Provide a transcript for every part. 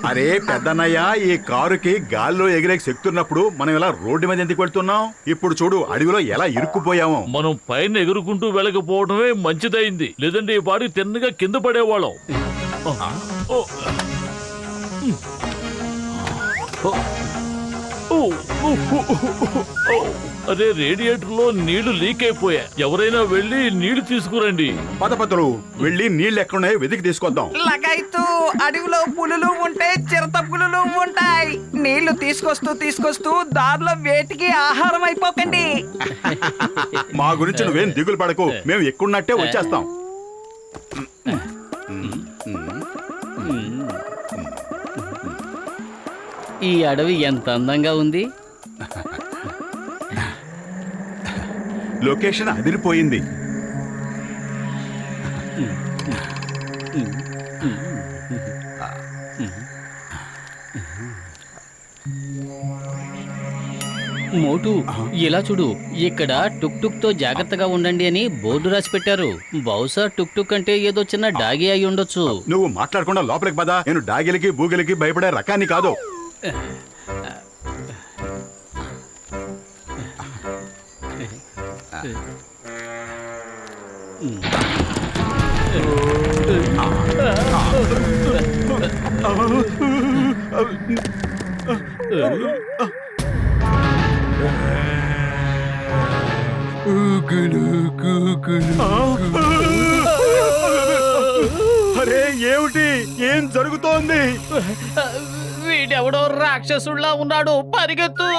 అరే పెద్దన్నయ్య, ఈ కారుకి గాల్లో ఎగిరే శక్తి ఉన్నప్పుడు మనం ఇలా రోడ్డు మీద ఎందుకు వెళ్తున్నాం? ఇప్పుడు చూడు అడవిలో ఎలా ఇరుక్కుపోయామో. మనం పైన ఎగురుకుంటూ వెళ్ళకపోవడమే మంచిదైంది, లేదంటే ఈ పాడి తిన్నగా కింద పడేవాళ్ళం. అదే రేడియేటర్ లో నీళ్లు లీక్ అయిపోయా. ఎవరైనా వెళ్ళి నీళ్లు తీసుకురండి. పదపతులు వెళ్ళి నీళ్ళు ఎక్కడున్నాయో వెతికి తీసుకొద్దాం. లగైతూ అడవిలో పులులు ఉంటే చిరత పులులు ఉంటాయి. నీళ్లు తీసుకొస్తూ దారిలో వేటికి ఆహారం అయిపోకండి. మా గురించి నువ్వేం దిగులు పడకు, మేము ఎక్కున్నట్టే వచ్చేస్తాం. ఈ అడవి ఎంత అందంగా ఉంది. లొకేషన్ అదిరిపోయింది. మోటు ఇలా చూడు, ఇక్కడ టుక్ టుక్ తో జాగ్రత్తగా ఉండండి అని బోర్డు రాసి పెట్టారు. బహుశా టుక్ టుక్ అంటే ఏదో చిన్న డాగి అయి ఉండొచ్చు. నువ్వు మాట్లాడకుండా లోపలికి పద. నేను డాగిలకి బూగిలకి భయపడే రకాన్ని కాదు. అరే ఏమిటి, ఏం జరుగుతోంది? వీడెవడో రాక్షసుల్లా ఉన్నాడు, పరిగెత్తు.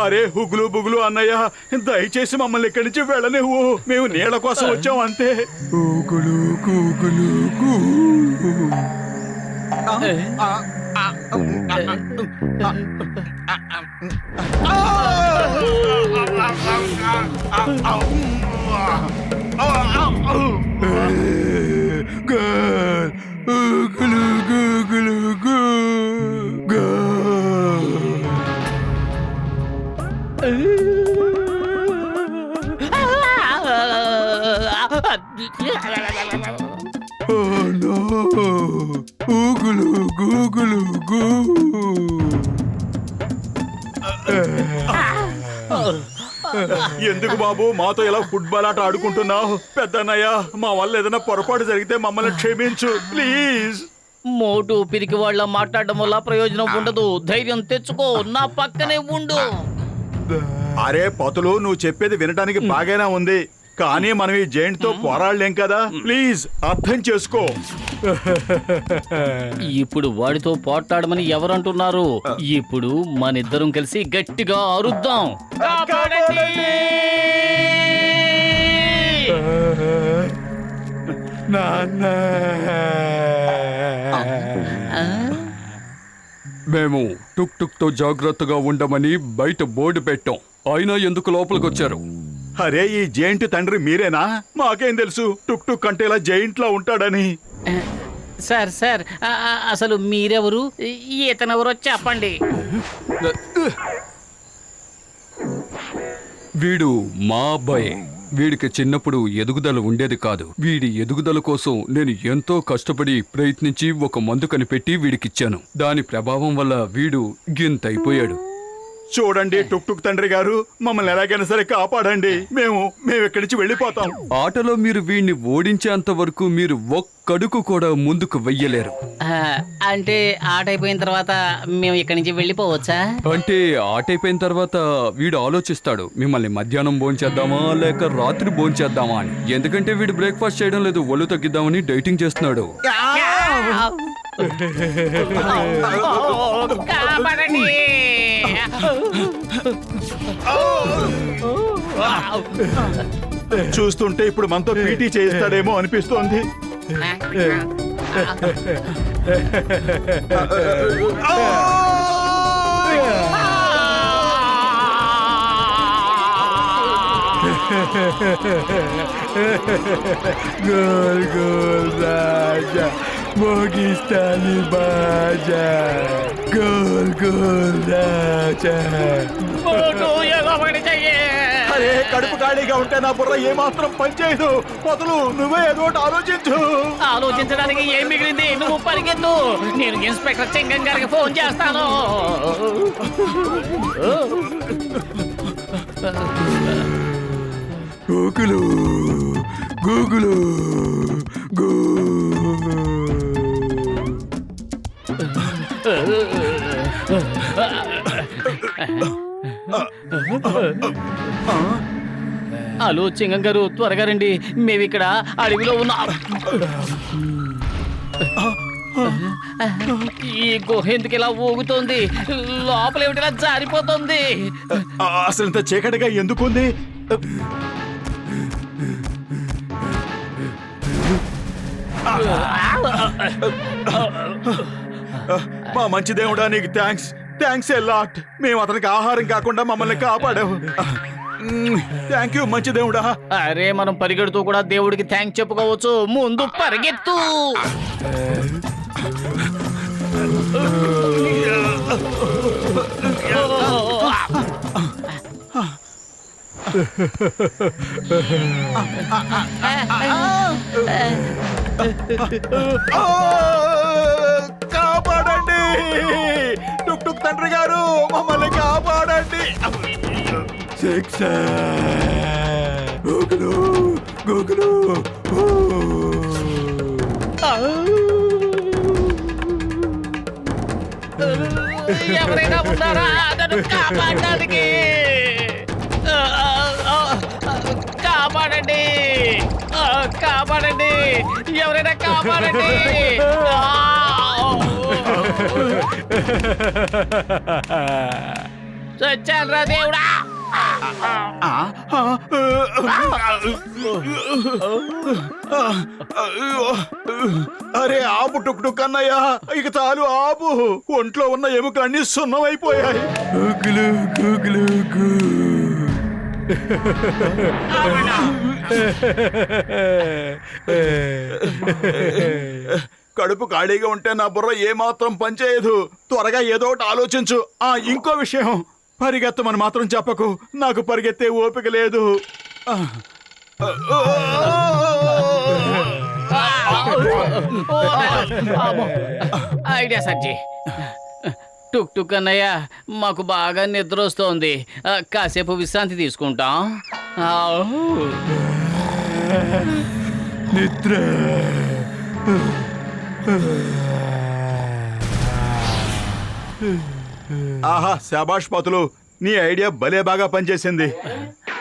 అరే హుగులు బుగులు అన్నయ్య, దయచేసి మమ్మల్ని ఇక్కడి నుంచి వెళ్ళనివ్వు. మేము నీళ్ళ కోసం వచ్చాం అంతే. ఎందుకు బాబు మాతో ఇలా ఫుట్బాల్ ఆట ఆడుకుంటున్నావు? పెద్దన్నయ్య, మా వల్ల ఏదైనా పొరపాటు జరిగితే మమ్మల్ని క్షమించు ప్లీజ్. మోటు పిరికి వాళ్ళ మాట్లాడడం వల్ల ప్రయోజనం ఉండదు. ధైర్యం తెచ్చుకో, నా పక్కనే ఉండు. అరే పతులు, నువ్వు చెప్పేది వినడానికి బాగానే ఉంది, కానీ మనం ఈ జైంట్ తో పోరాడలేం కదా. ప్లీజ్ అర్థం చేసుకో. ఇప్పుడు వాడితో పోట్లాడమని ఎవరంటున్నారు? ఇప్పుడు మనిద్దరం కలిసి గట్టిగా అరుద్దాం. మేము టుక్ టుక్ తో జాగ్రత్తగా ఉండమని బయట బోర్డు పెట్టాం, అయినా ఎందుకు లోపలికి వచ్చారు? అరే ఈ జైంట్ తండ్రి మీరేనా? మాకేం తెలుసు టుక్ టుక్ అంటే ఇలా జైంట్ లా ఉంటాడని. సార్ సార్, అసలు మీరెవరు, ఇతనెవరో చెప్పండి. వీడు మా అబ్బాయి. వీడికి చిన్నప్పుడు ఎదుగుదల ఉండేది కాదు. వీడి ఎదుగుదల కోసం నేను ఎంతో కష్టపడి ప్రయత్నించి ఒక మందు కనిపెట్టి వీడికిచ్చాను. దాని ప్రభావం వల్ల వీడు గింతైపోయాడు. చూడండి టుక్ టుక్ తండ్రి గారు, మమ్మల్ని ఎలాగైనా సరే కాపాడండి. మేము ఇక్కడి నుంచి వెళ్ళిపోతాం. ఆటలో మీరు వీడిని ఓడించేంత వరకు మీరు ఒక్కడుగు కూడా ముందుకు వెయ్యలేరు. అంటే ఆట అయిపోయిన తర్వాత మేము ఇక్కడి నుంచి వెళ్ళిపోవచ్చా? అంటే ఆట అయిపోయిన తర్వాత వీడు ఆలోచిస్తాడు, మిమ్మల్ని మధ్యాహ్నం భోంచేద్దామా లేక రాత్రి భోంచేద్దామా అని. ఎందుకంటే వీడు బ్రేక్ఫాస్ట్ చేయడం లేదు, ఒళ్ళు తగ్గిద్దామని డైటింగ్ చేస్తున్నాడు. చూస్తుంటే ఇప్పుడు మనతో పీటీ చేయిస్తాడేమో అనిపిస్తోంది. గోల్ గోల్ రాజా మోగిస్తాను బాజా గోల్ గోల్ రాజా. అరే కడుపు ఖాళీగా ఉంటే నా బుర్ర ఏమాత్రం పనిచేయదు. మొదలు నువ్వే ఏదో ఒకటి ఆలోచించు. ఆలోచించడానికి ఏం మిగిలింది? నువ్వు పరిగెత్తు, నేను ఇన్స్పెక్టర్ చింగం గారికి ఫోన్ చేస్తాను. గూగులు గూగులు గూ. హలో చింగం గారు, త్వరగా రండి. మేమిక్కడ అడవిలో ఉన్నాం. ఈ గుహ ఎందుకు ఇలా ఊగుతోంది? లోపల ఏమిటి ఇలా జారిపోతుంది? అసలు ఇంత చీకటిగా ఎందుకుంది? మా మంచి దేవుడా నీకు థ్యాంక్స్ ఎ లాట్. మేము అతనికి ఆహారం కాకుండా మమ్మల్ని కాపాడావు. థ్యాంక్ యూ మంచి దేవుడా. అరే మనం పరిగెడుతూ కూడా దేవుడికి థ్యాంక్స్ చెప్పుకోవచ్చు. ముందు పరిగెత్తు. కాపాడండి టుక్ టుక్ తండ్రి గారు, మమ్మల్ని కాపాడండి. శిక్ష గూగులు గూగులు. ఎవరైనా ఉన్నారా నన్ను కాపాడడానికి? కాపాడండి, కాపాడండి, ఎవరైనా కాపాడండి. చచ్చానురా దేవుడా. అరే ఆపు టుక్ టుక్ అన్నయ్య, ఇక చాలు ఆపు. ఒంట్లో ఉన్న ఎముకలన్నీ సున్నమైపోయాయి. గూగులు గూగులు గూ. కడుపు ఖాళీగా ఉంటే నా బుర్ర ఏమాత్రం పనిచేయదు. త్వరగా ఏదో ఒకటి ఆలోచించు. ఇంకో విషయం, పరిగెత్తమని మాత్రం చెప్పకు. నాకు పరిగెత్తే ఓపిక లేదు. ఐడియా సజ్జి. టుక్ టుక్ అన్నయ్య, మాకు బాగా నిద్ర వస్తోంది. కాసేపు విశ్రాంతి తీసుకుంటాం. నిద్ర. ఆహా శాబాష్ పతులు, నీ ఐడియా భలే బాగా పనిచేసింది.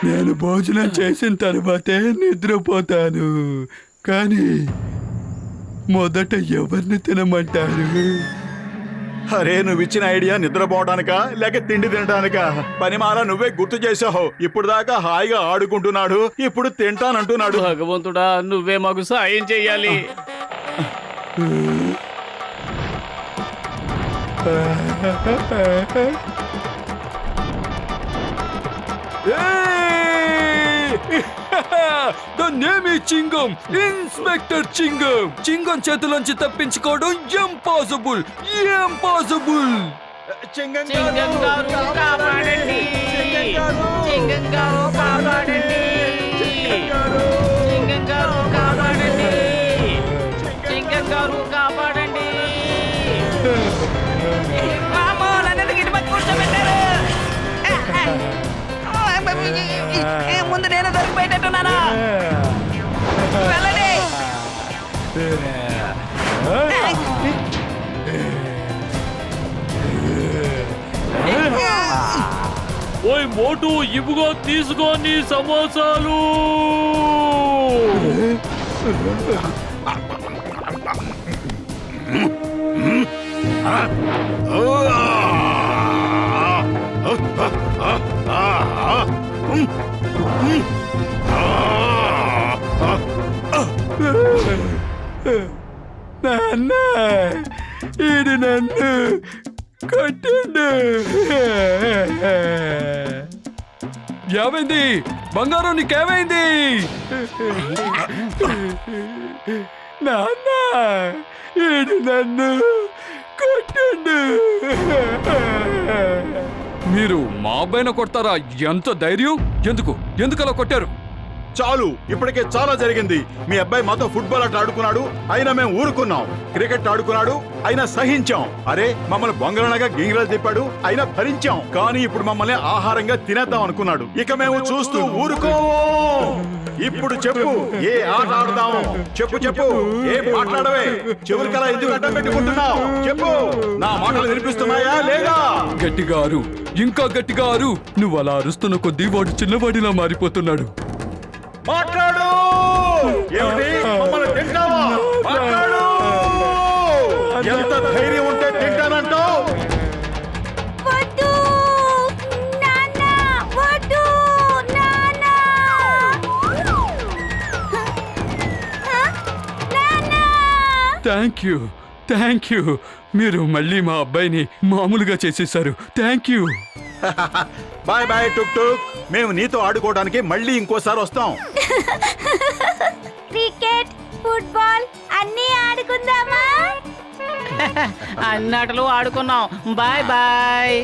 నేను భోజనం చేసిన తర్వాతే నిద్రపోతాను. కానీ మొదట ఎవరిని తినమంటారు? అరే నువ్వు ఇచ్చిన ఐడియా నిద్రపోవడానికా లేక తిండి తినడానికా? పనిమాల నువ్వే గుర్తు చేసావు. ఇప్పుడు దాకా హాయిగా ఆడుకుంటున్నాడు, ఇప్పుడు తింటానంటున్నాడు. భగవంతుడా, నువ్వే మాకు సాయం చెయ్యాలి. The name is Chingam, inspector Chingam. Chingam చేతులోంచి తప్పించుకోవడం ఇంపాసిబుల్. చింగం గారు కాపాడండి, చింగం గారు కాపాడండి, చింగం గారు కాపాడండి, చింగం గారు కాపాడండి. ముందు నేను దొరికిపోయేటట్టున్నానా? వెళ్ళండి. ఓయ్ మోటు, ఇవిగో తీసుకో నీ సమోసాలు. ఆ నాన్న ఈడు నన్ను కొట్టిండు. ఏమైంది బంగారం, నీకేమైంది? నాన్న ఈడు నన్ను కొట్టిండు. మీరు మా అబ్బాయిని కొడతారా? ఎంత ధైర్యం! ఎందుకు అలా కొట్టారు? చాలు, ఇప్పటికే చాలా జరిగింది. మీ అబ్బాయి మాతో ఫుట్బాల్ ఆట ఆడుకున్నాడు, అయినా మేము ఊరుకున్నాం. క్రికెట్ ఆడుకున్నాడు, అయినా సహించాం. అరే మమ్మల్ని బొంగలనగా గింగిరాలు తిప్పాడు, అయినా భరించాం. కానీ ఇప్పుడు మమ్మల్ని ఆహారంగా తినేద్దాం అనుకున్నాడు. ఇక మేము చూస్తూ ఊరుకోము. ఇప్పుడు చెప్పు, ఏ ఆట ఆడదాం? చెప్పు ఏం మాట్లాడవే? చెవులకలా ఎందుకు అడ్డం పెట్టుకుంటున్నావు? చెప్పు, నా మాటలు వినిపిస్తున్నాయా లేదా? గట్టిగా అరు, ఇంకా గట్టిగా అరు. నువ్వు అలా అరుస్తున్న కొద్దీ వాడు చిన్నవాడిలా మారిపోతున్నాడు. మాట్లాడు! ఏమిటి, మమ్మల్ని తింటావా? మాట్లాడు! ఎంత ధైర్యం ఉంటే తింటానంటావు? వద్దు నాన్న, వద్దు నాన్న. నాన్న, థ్యాంక్ యూ. మీరు మళ్ళీ మా అబ్బాయిని మామూలుగా చేసేశారు. Thank you. బాయ్ బాయ్ టుక్ టుక్. మేము నీతో ఆడుకోవడానికి మళ్ళీ ఇంకోసారి వస్తాం. క్రికెట్, ఫుట్బాల్ అన్నీ ఆడుకుందామా? అన్ని ఆటలు ఆడుకున్నాం. Bye bye.